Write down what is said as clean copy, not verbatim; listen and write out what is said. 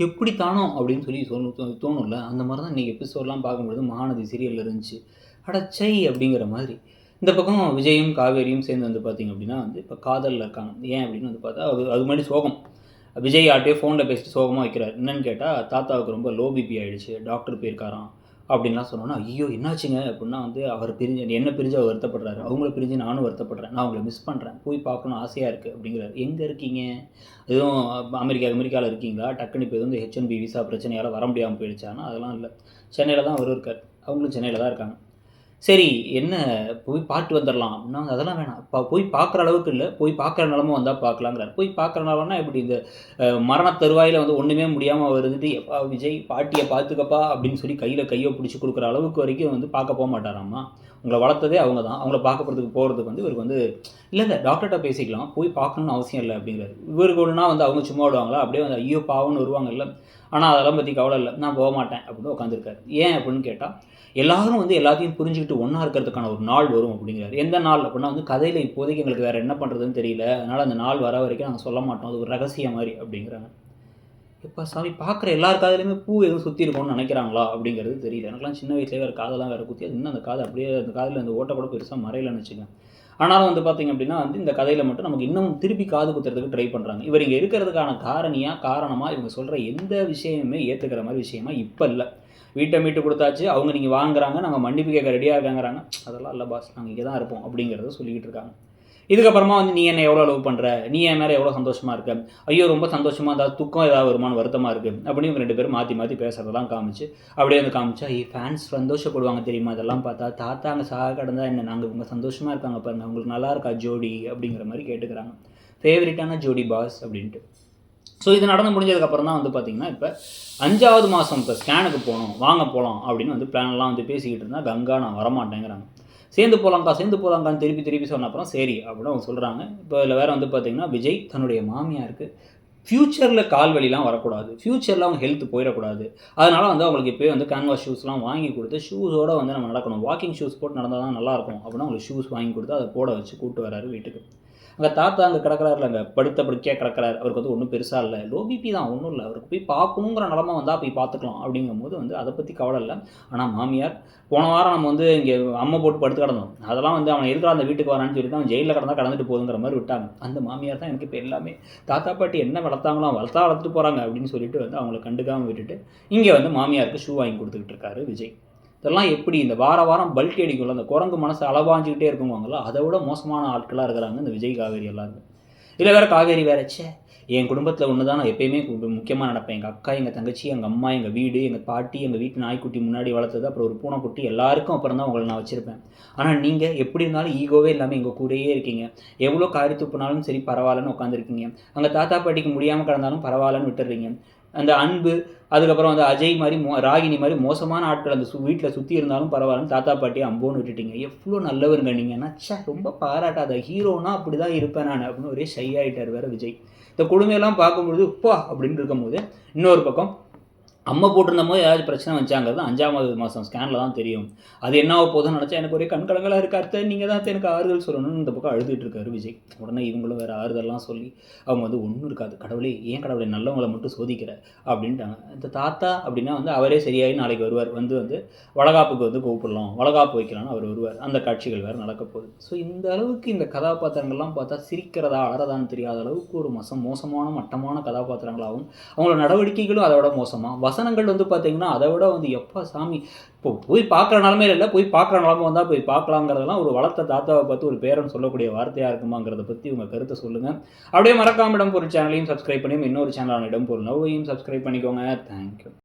எப்படி தானோ அப்படின்னு சொல்லி தோணும்ல. அந்த மாதிரி தான் இன்றைக்கி எபிசோட்லாம் பார்க்கும்பொழுது மகாநதி சீரியலில் இருந்துச்சு. அடச்சை அப்படிங்கிற மாதிரி. இந்த பக்கம் விஜயும் காவேரியும் சேர்ந்து வந்து பார்த்திங்க அப்படின்னா வந்து இப்போ காதலில் இருக்காங்க. ஏன் அப்படின்னு வந்து பார்த்தா அது முன்னாடி சோகம். விஜய் ஆட்டையே ஃபோனில் பேசிட்டு சோகமாக வைக்கிறார். என்னன்னு கேட்டால் தாத்தாவுக்கு ரொம்ப லோ பிபி ஆகிடுச்சு, டாக்டர் போயிருக்காராம் அப்படின்லாம் சொன்னோன்னா, ஐயோ என்னாச்சுங்க அப்படின்னா வந்து அவர் என்ன பிரிஞ்சு அவர் வருத்தப்படுறாரு, அவங்கள பிரிஞ்சு நானும் வருத்தப்படுறேன், நான் அவங்கள மிஸ் பண்ணுறேன், போய் பார்க்கணும் ஆசையாக இருக்குது அப்படிங்கிறாரு. எங்கே இருக்கீங்க? எதுவும் அமெரிக்காவில் இருக்கீங்களா? டக்குன்னு இப்போ எதுவும் H1B விசா பிரச்சனையால் வர முடியாமல் போயிடுச்சானா அதெல்லாம் இல்லை, சென்னையில் தான் அவர் இருக்கார், அவங்களும் சென்னையில் தான் இருக்காங்க. சரி என்ன போய் பார்த்து வந்துடலாம் அப்படின்னா அதெல்லாம் வேணாம், போய் பார்க்குற அளவுக்கு இல்லை, போய் பார்க்குற நிலமை வந்தால் பார்க்கலாங்கிறார். போய் பார்க்குற நிலமைனா இப்படி இந்த மரண தருவாயில் வந்து ஒன்றுமே முடியாமல் அவர் இருந்துட்டு எப்பா விஜய் பாட்டியை பார்த்துக்கப்பா அப்படின்னு சொல்லி கையை பிடிச்சி கொடுக்குற அளவுக்கு வரைக்கும் வந்து பார்க்க போக மாட்டாராம்மா. உங்களை வளர்த்ததே அவங்க தான், அவங்கள போகிறதுக்கு வந்து இவருக்கு வந்து இல்லை டாக்டர்கிட்ட பேசிக்கலாம், போய் பார்க்கணுன்னு அவசியம் இல்லை அப்படிங்கிறாரு. இவருக்கு ஒன்றுனா வந்து அவங்க சும்மா விடுவாங்களா, அப்படியே வந்து ஐயோ பாவம்னு வருவாங்க இல்லை. ஆனால் அதெல்லாம் பற்றி கவலை இல்லை, நான் போக மாட்டேன் அப்படின்னு உட்காந்துருக்காரு. ஏன் அப்படின்னு கேட்டால் எல்லாரும் வந்து எல்லாத்தையும் புரிஞ்சுக்கிட்டு ஒன்றா இருக்கிறதுக்கான ஒரு நாள் வரும் அப்படிங்கிறாரு. எந்த நாள் அப்படின்னா வந்து கதையில் இப்போதைக்கு எங்களுக்கு வேறு என்ன பண்ணுறதுன்னு தெரியல, அதனால் அந்த நாள் வர வரைக்கும் நாங்கள் சொல்ல மாட்டோம், அது ஒரு ரகசியம் மாதிரி அப்படிங்கிறாங்க. இப்போ சாமி பார்க்குற எல்லார் காதலையுமே பூ எதுவும் சுற்றி இருக்கும்னு நினைக்கிறாங்களா அப்படிங்கிறது தெரியல. எனக்குலாம் சின்ன வயசுலேயே வேறு காதெல்லாம் வேறு குத்தி, அது இன்னும் அந்த காதை அப்படியே அந்த காதில் அந்த ஓட்டை கூட பெருசாக மறையலன்னு வச்சுக்கோங்க. ஆனாலும் வந்து பார்த்திங்க அப்படின்னா வந்து இந்த கதையில் மட்டும் நமக்கு இன்னும் திருப்பி காது குத்துறதுக்கு ட்ரை பண்ணுறாங்க. இவர் இங்கே இருக்கிறதுக்கான காரணமாக இவங்க சொல்கிற எந்த விஷயமுமே ஏற்றுக்கிற மாதிரி விஷயமா இப்போ இல்லை. வீட்டை மீட்டு கொடுத்தாச்சு, அவங்க நீங்கள் வாங்குறாங்க, நாங்கள் மன்னிப்பு கேட்க ரெடியாக இருக்காங்கிறாங்க. அதெல்லாம் இல்லை பாஸ், நாங்கள் இங்கே தான் இருப்போம் அப்படிங்கிறத சொல்லிக்கிட்டு இருக்காங்க. இதுக்கப்புறமா வந்து நீ என்ன எவ்வளோ லவ் பண்ணுற, நீ என் மேலே எவ்வளோ சந்தோஷமாக இருக்க, ஐயோ ரொம்ப சந்தோஷமாக இருந்தால் துக்கம் ஏதாவது வருமானம் வருத்தமாக இருக்குது அப்படின்னு இவங்க 2 பேரும் மாற்றி பேசுகிறதெல்லாம் காமிச்சு அப்படியே வந்து காமிச்சா ஃபேன்ஸ் சந்தோஷப்படுவாங்க தெரியுமா, இதெல்லாம் பார்த்தா தாத்தா அங்கே சாக கடந்தா என்ன, நாங்கள் இவங்க சந்தோஷமாக இருக்காங்க பாருங்க, அவங்களுக்கு நல்லா இருக்கா ஜோடி அப்படிங்கிற மாதிரி கேட்டுக்கிறாங்க. ஃபேவரட்டான ஜோடி பாஸ் அப்படின்ட்டு. ஸோ இது நடந்து முடிஞ்சதுக்கப்புறம் தான் வந்து பார்த்திங்கன்னா இப்போ 5வது மாதம் இப்போ ஸ்கேனுக்கு போகணும், வாங்க போகலாம் அப்படின்னு வந்து பிளான்லாம் வந்து பேசிக்கிட்டு இருந்தால் கங்கா நான் வரமாட்டேங்கிறாங்க. சேர்ந்து போகலாங்கான்னு திருப்பி சொன்ன அப்புறம் சரி அப்படின்னு அவங்க சொல்கிறாங்க. இப்போ இதில் வேறு வந்து பார்த்திங்கன்னா விஜய் தன்னுடைய மாமியாருக்கு ஃப்யூச்சரில் கால் வலிலாம் வரக்கூடாது, ஃப்யூச்சரில் அவங்க ஹெல்த் போயிடக்கூடாது, அதனால் வந்து அவங்களுக்கு இப்போயே வந்து கேன்வாஸ் ஷூஸ்லாம் வாங்கி கொடுத்து ஷூஸோடு வந்து நம்ம நடக்கணும், வாக்கிங் ஷூஸ் போட்டு நடந்தால் தான் நல்லாயிருக்கும் அப்படின்னு அவங்களுக்கு ஷூஸ் வாங்கி கொடுத்து அதை போட வச்சு கூப்பிட்டு வராரு வீட்டுக்கு. அங்கே தாத்தா அங்கே கிடக்கிறாருல, அங்கே படுக்கையாக கிடக்கிறாரு, அவருக்கு வந்து ஒன்றும் பெருசாக இல்லை, லோ பிபி தான், ஒன்றும் இல்லை, அவருக்கு போய் பார்க்கணுங்கிற நிலமை வந்தால் போய் பார்த்துக்கலாம் அப்படிங்கும்போது வந்து அதை பற்றி கவலை இல்லை. ஆனால் மாமியார் போன வாரம் நம்ம வந்து இங்கே அம்மை போட்டு படுத்து கிடந்தோம், அதெல்லாம் வந்து அவன் எதுக்காக அந்த வீட்டுக்கு வரான்னு சொல்லிட்டு அவன் ஜெயிலில் கடந்துட்டு போகுதுங்கிற மாதிரி விட்டாங்க. அந்த மாமியார் தான் எனக்கு இப்போ எல்லாமே, தாத்தா பாட்டி என்ன வளர்த்தாங்களோ வளர்த்துட்டு போகிறாங்க அப்படின்னு சொல்லிட்டு வந்து அவங்கள கண்டுக்காமல் விட்டுட்டு இங்கே வந்து மாமியாருக்கு ஷூ வாங்கி கொடுத்துக்கிட்டு இருக்காரு விஜய். இதெல்லாம் எப்படி இந்த வாரம் பல்ட்டி அடிக்கும்ல, அந்த குரங்கு மனசு அளவாஞ்சிக்கிட்டே இருக்குவாங்களா, அதை விட மோசமான ஆட்களாக இருக்கிறாங்க இந்த விஜய் காவேரி எல்லாருமே. இதில் வேறு காவேரி வேறச்சே, என் குடும்பத்தில் ஒன்று தான் நான் எப்பயுமே முக்கியமாக நடப்பேன், எங்கள் அக்கா, எங்கள் தங்கச்சி, எங்கள் அம்மா, எங்கள் வீடு, எங்கள் பாட்டி, எங்கள் வீட்டு நாய்க்குட்டி முன்னாடி வளர்த்தது, அப்புறம் ஒரு பூனைக்குட்டி, எல்லாருக்கும் அப்புறம் தான் உங்களை நான் வச்சுருப்பேன். ஆனால் நீங்கள் எப்படி இருந்தாலும் ஈகோவே இல்லாமல் எங்கள் கூடயே இருக்கீங்க, எவ்வளோ காரி துப்புனாலும் சரி பரவாயில்லன்னு உட்காந்துருக்கீங்க, அங்கே தாத்தா பாட்டிக்கு முடியாமல் கிடந்தாலும் பரவாயில்லன்னு விட்டுடுறீங்க. அந்த அன்பு, அதுக்கப்புறம் வந்து அஜய் மாதிரி ராகினி மாதிரி மோசமான ஆட்கள் அந்த வீட்டில் சுற்றி இருந்தாலும் பரவாயில்லன்னு தாத்தா பாட்டியை அம்போன்னு விட்டுட்டீங்க, எவ்வளோ நல்லவருங்க நீங்கன்னா, ரொம்ப பாராட்டாத, ஹீரோனா அப்படி தான் இருப்பேன் நான் அப்படின்னு ஒரே ஷை ஆகிட்டார் வேறு விஜய். இந்த கொடுமையெல்லாம் பார்க்கும்பொழுது உப்பா அப்படின்னு இருக்கும்போது இன்னொரு பக்கம் அம்மை போட்டிருந்த போது ஏதாவது பிரச்சனை வச்சாங்கிறது 5வது மாதம் ஸ்கேனில் தான் தெரியும். அது என்ன போதும்னு நினச்சா எனக்கு ஒரே கண்கலங்களாக இருக்க, அர்த்தம் நீங்கள் தான் எனக்கு ஆறுதல் சொல்லணும்னு இந்த பக்கம் அழுதுகிட்டு இருக்காரு விஜய். உடனே இவங்களும் வேறு ஆறுதல்லாம் சொல்லி அவங்க வந்து ஒன்றும் இருக்காது, கடவுளே ஏன் கடவுளை நல்லவங்களை மட்டும் சோதிக்கிற அப்படின்ட்டாங்க. இந்த தாத்தா அப்படின்னா வந்து அவரே சரியாகி நாளைக்கு வருவார், வந்து வளகாப்புக்கு வந்து கூப்பிடலாம், வளகாப்பு வைக்கலாம்னு அவர் வருவார். அந்த காட்சிகள் வேறு நடக்க போகுது. ஸோ இந்த அளவுக்கு இந்த கதாபாத்திரங்கள்லாம் பார்த்தா சிரிக்கிறதா அழறதான்னு தெரியாத அளவுக்கு ஒரு மோசமான மட்டமான கதாபாத்திரங்களாகவும் அவங்களோட நடவடிக்கைகளும் அதை விட மோசமாக, வசனங்கள் வந்து பார்த்தீங்கன்னா அதை விட வந்து எப்பா சாமி, இப்போ போய் பார்க்குற நிலமே இல்லை, போய் பார்க்குற நிலமை வந்தால் போய் பார்க்கலாங்கிறதெல்லாம் ஒரு வளர்த்த தாத்தாவை பார்த்து ஒரு பேரன் சொல்லக்கூடிய வார்த்தையாக இருக்குமாங்கிறத பற்றி உங்கள் கருத்தை சொல்லுங்கள். அப்படியே மறக்காம இடம்பொருள் சேனலையும் சப்ஸ்கிரைப் பண்ணி இன்னொரு சேனலான இடம்பொருள் நவ்வையும் சப்ஸ்கிரைப் பண்ணிக்கோங்க. தேங்க்யூ.